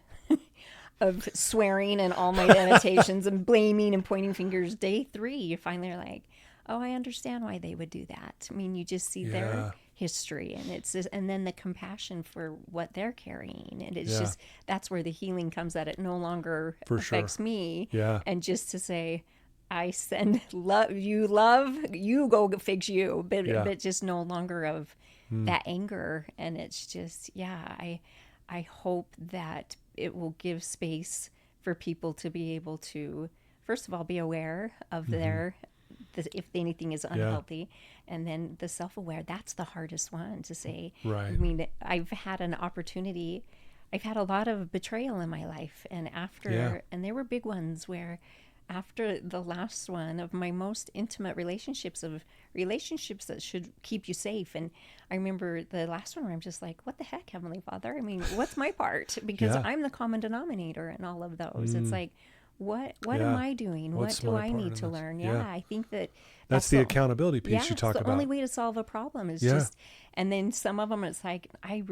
[SPEAKER 3] of swearing and all my annotations and blaming and pointing fingers, day 3, you finally are like, oh, I understand why they would do that. I mean, you just see their history, and it's just, and then the compassion for what they're carrying, and it's just, that's where the healing comes, that it no longer affects me. And just to say, I send love, you go fix you, but just no longer of that anger. And it's just, I hope that it will give space for people to be able to, first of all, be aware of if anything is unhealthy, and then the self-aware. That's the hardest one to say.
[SPEAKER 2] Right.
[SPEAKER 3] I mean, I've had a lot of betrayal in my life, and and there were big ones where after the last one of my most intimate relationships that should keep you safe. And I remember the last one where I'm just like, what the heck, Heavenly Father? I mean, what's my part? Because I'm the common denominator in all of those. It's like, what am I doing? What do I need to learn? I think that's
[SPEAKER 2] the accountability piece you talk
[SPEAKER 3] about.
[SPEAKER 2] It's
[SPEAKER 3] the only way to solve a problem is just, and then some of them, it's like, I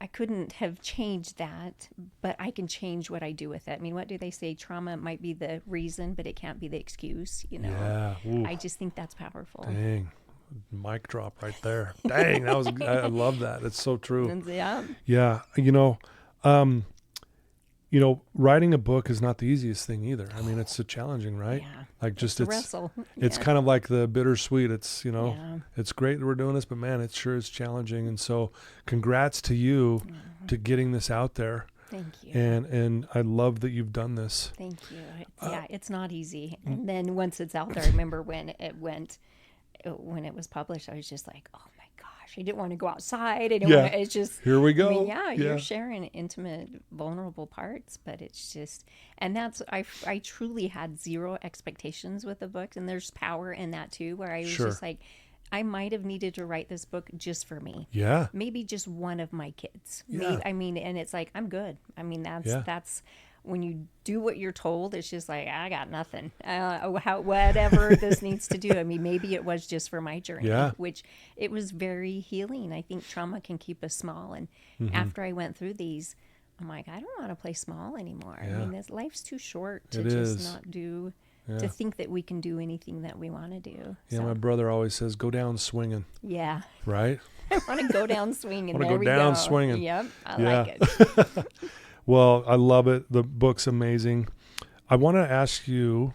[SPEAKER 3] couldn't have changed that, but I can change what I do with it. I mean, what do they say? Trauma might be the reason, but it can't be the excuse, you know?
[SPEAKER 2] Yeah.
[SPEAKER 3] I just think that's powerful.
[SPEAKER 2] Dang. Mic drop right there. Dang, that was, I love that. It's so true. Yeah. Writing a book is not the easiest thing either. I mean, it's challenging, right?
[SPEAKER 3] Yeah.
[SPEAKER 2] Like just
[SPEAKER 3] it's a wrestle.
[SPEAKER 2] It's kind of like the bittersweet. It's, it's great that we're doing this, but man, it sure is challenging. And so congrats to you to getting this out there.
[SPEAKER 3] Thank you.
[SPEAKER 2] And I love that you've done this.
[SPEAKER 3] Thank you. It's not easy. And then once it's out there, I remember when it was published, I was just like, oh my gosh, I didn't want to go outside. I didn't want to, it's just,
[SPEAKER 2] here we go.
[SPEAKER 3] I mean, you're sharing intimate, vulnerable parts, but it's just, and that's, I truly had zero expectations with the book. And there's power in that too, where I was just like, I might have needed to write this book just for me. Yeah. Maybe just one of my kids. Yeah. I mean, and it's like, I'm good. I mean, that's when you do what you're told, it's just like, I got nothing. Whatever this needs to do. I mean, maybe it was just for my journey, which it was very healing. I think trauma can keep us small. And after I went through these, I'm like, I don't want to play small anymore. I mean, life's too short to not do. To think that we can do anything that we want to do.
[SPEAKER 2] Yeah, my brother always says, go down swinging.
[SPEAKER 3] Yeah.
[SPEAKER 2] Right?
[SPEAKER 3] I want to go down swinging.
[SPEAKER 2] There we go. Down swinging.
[SPEAKER 3] Yep, I like it.
[SPEAKER 2] Well, I love it. The book's amazing. I want to ask you,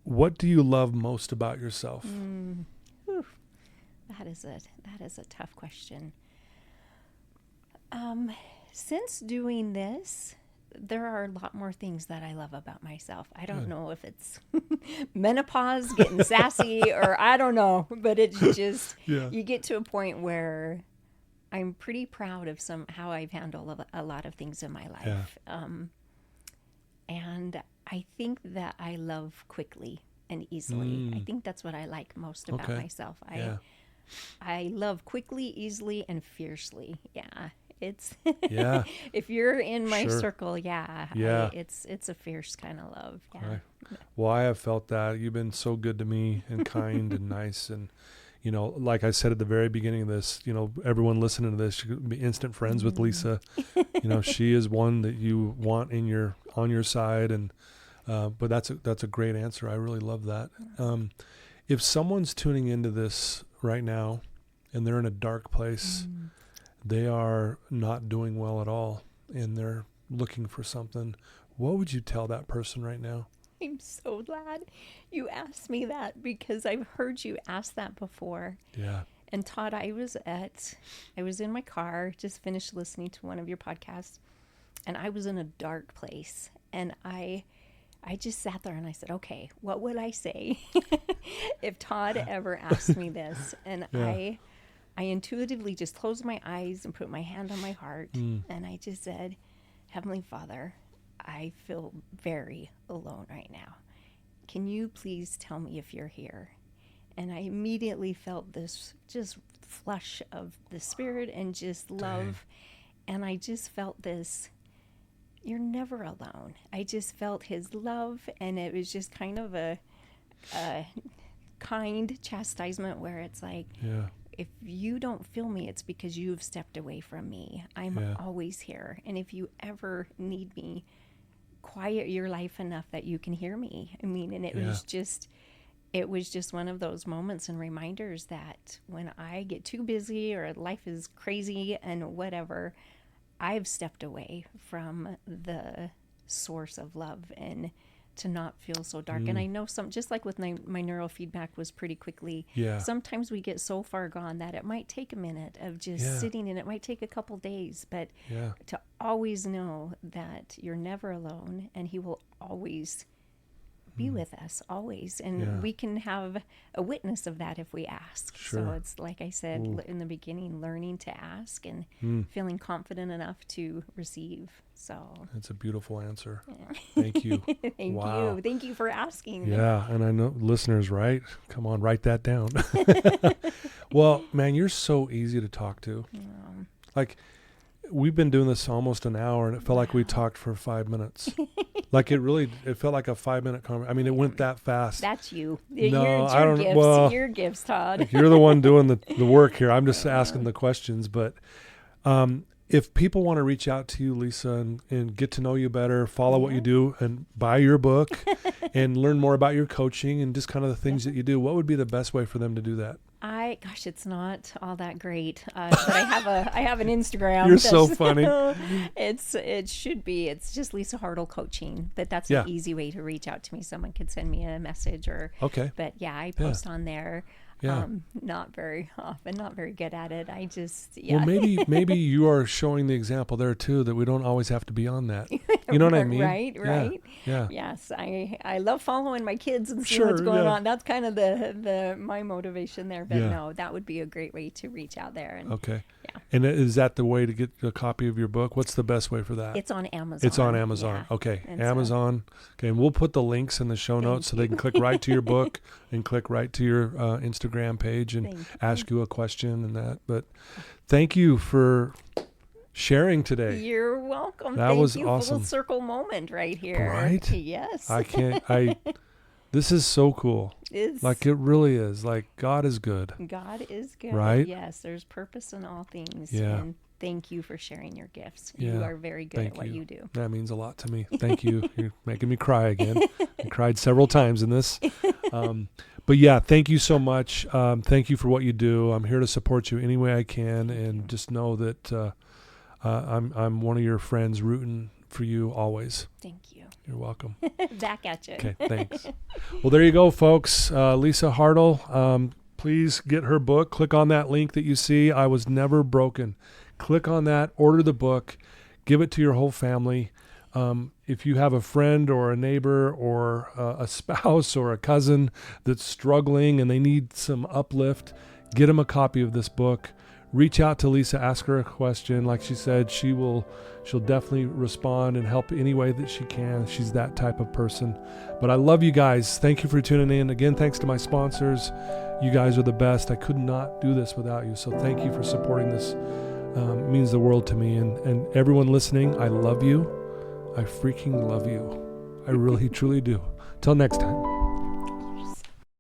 [SPEAKER 2] what do you love most about yourself?
[SPEAKER 3] That is a tough question. Since doing this, there are a lot more things that I love about myself. I don't know if it's menopause, getting sassy, or I don't know, but it's just, you get to a point where I'm pretty proud of how I've handled a lot of things in my life. And I think that I love quickly and easily. I think that's what I like most about myself. I love quickly, easily, and fiercely. Yeah. It's if you're in my circle, it's a fierce kind of love. Yeah. Right.
[SPEAKER 2] Well, I have felt that. You've been so good to me and kind and nice, and like I said at the very beginning of this, everyone listening to this, you could be instant friends with Lisa. She is one that you want on your side, and but that's a great answer. I really love that. If someone's tuning into this right now and they're in a dark place, they are not doing well at all, and they're looking for something, what would you tell that person right now?
[SPEAKER 3] I'm so glad you asked me that, because I've heard you ask that before. Yeah. And Todd, I was in my car, just finished listening to one of your podcasts, and I was in a dark place, and I I just sat there and I said, okay, what would I say if Todd ever asked me this? And I intuitively just closed my eyes and put my hand on my heart. And I just said, Heavenly Father, I feel very alone right now. Can you please tell me if you're here? And I immediately felt this just flush of the Spirit and just love. And I just felt this, you're never alone. I just felt his love, and it was just kind of a kind chastisement where it's like, if you don't feel me, it's because you've stepped away from me. I'm always here. And if you ever need me, quiet your life enough that you can hear me. I mean, and it was just one of those moments and reminders that when I get too busy or life is crazy and whatever, I've stepped away from the source of love and to not feel so dark. And I know just like with my neurofeedback was pretty quickly, sometimes we get so far gone that it might take a minute of just sitting, and it might take a couple days, but to always know that you're never alone and he will always be with us, always. And we can have a witness of that if we ask. So it's like I said in the beginning, learning to ask and feeling confident enough to receive. So
[SPEAKER 2] that's a beautiful answer. Thank you.
[SPEAKER 3] Thank you for asking.
[SPEAKER 2] Yeah. And I know listeners, right? Come on, write that down. Well, man, you're so easy to talk to. Like, we've been doing this almost an hour, and it felt like we talked for 5 minutes. Like it felt like a 5-minute conversation. I mean, it went that fast.
[SPEAKER 3] That's you.
[SPEAKER 2] No,
[SPEAKER 3] it's
[SPEAKER 2] I don't.
[SPEAKER 3] Gifts.
[SPEAKER 2] Well,
[SPEAKER 3] your gifts, Todd.
[SPEAKER 2] Like, you're the one doing the work here. I'm just asking the questions. But if people want to reach out to you, Lisa, and get to know you better, follow what you do, and buy your book, and learn more about your coaching and just kind of the things that you do, what would be the best way for them to do that?
[SPEAKER 3] It's not all that great, but I have an Instagram.
[SPEAKER 2] You're so funny.
[SPEAKER 3] It's just Lisa Hartle Coaching, but that's an easy way to reach out to me. Someone could send me a message but I post on there. Not very often, not very good at it. I just,
[SPEAKER 2] Well, maybe you are showing the example there too, that we don't always have to be on that. You know what I mean?
[SPEAKER 3] Right.
[SPEAKER 2] Yeah.
[SPEAKER 3] Yes. I love following my kids and seeing what's going on. That's kind of my motivation there. But no, that would be a great way to reach out there. And,
[SPEAKER 2] And is that the way to get a copy of your book? What's the best way for that?
[SPEAKER 3] It's on Amazon.
[SPEAKER 2] It's on Amazon. Yeah. Okay.
[SPEAKER 3] And
[SPEAKER 2] Amazon. Okay. And we'll put the links in the show notes so they can click right to your book and click right to your Instagram page and ask you a question and that. But thank you for sharing today.
[SPEAKER 3] You're welcome.
[SPEAKER 2] That was
[SPEAKER 3] awesome.
[SPEAKER 2] Awesome.
[SPEAKER 3] Full circle moment right here.
[SPEAKER 2] Right?
[SPEAKER 3] Yes.
[SPEAKER 2] This is so cool. Like, it really is. Like, God is good.
[SPEAKER 3] God is good.
[SPEAKER 2] Right?
[SPEAKER 3] Yes. There's purpose in all things.
[SPEAKER 2] Yeah.
[SPEAKER 3] And thank you for sharing your gifts.
[SPEAKER 2] Yeah.
[SPEAKER 3] You are very good at what you do.
[SPEAKER 2] That means a lot to me. Thank you. You're making me cry again. I cried several times in this. But yeah, thank you so much. Thank you for what you do. I'm here to support you any way I can. And just know that I'm one of your friends rooting for you always.
[SPEAKER 3] Thank you.
[SPEAKER 2] You're welcome.
[SPEAKER 3] Back at you.
[SPEAKER 2] Okay, thanks. Well, there you go, folks. Lisa Hartle. Please get her book. Click on that link that you see. I Was Never Broken. Click on that. Order the book. Give it to your whole family. If you have a friend or a neighbor or a spouse or a cousin that's struggling and they need some uplift, get them a copy of this book. Reach out to Lisa, ask her a question. Like she said, she'll definitely respond and help any way that she can. She's that type of person. But I love you guys. Thank you for tuning in. Again, thanks to my sponsors. You guys are the best. I could not do this without you. So thank you for supporting this. It means the world to me. And everyone listening, I love you. I freaking love you. I really, truly do. Till next time.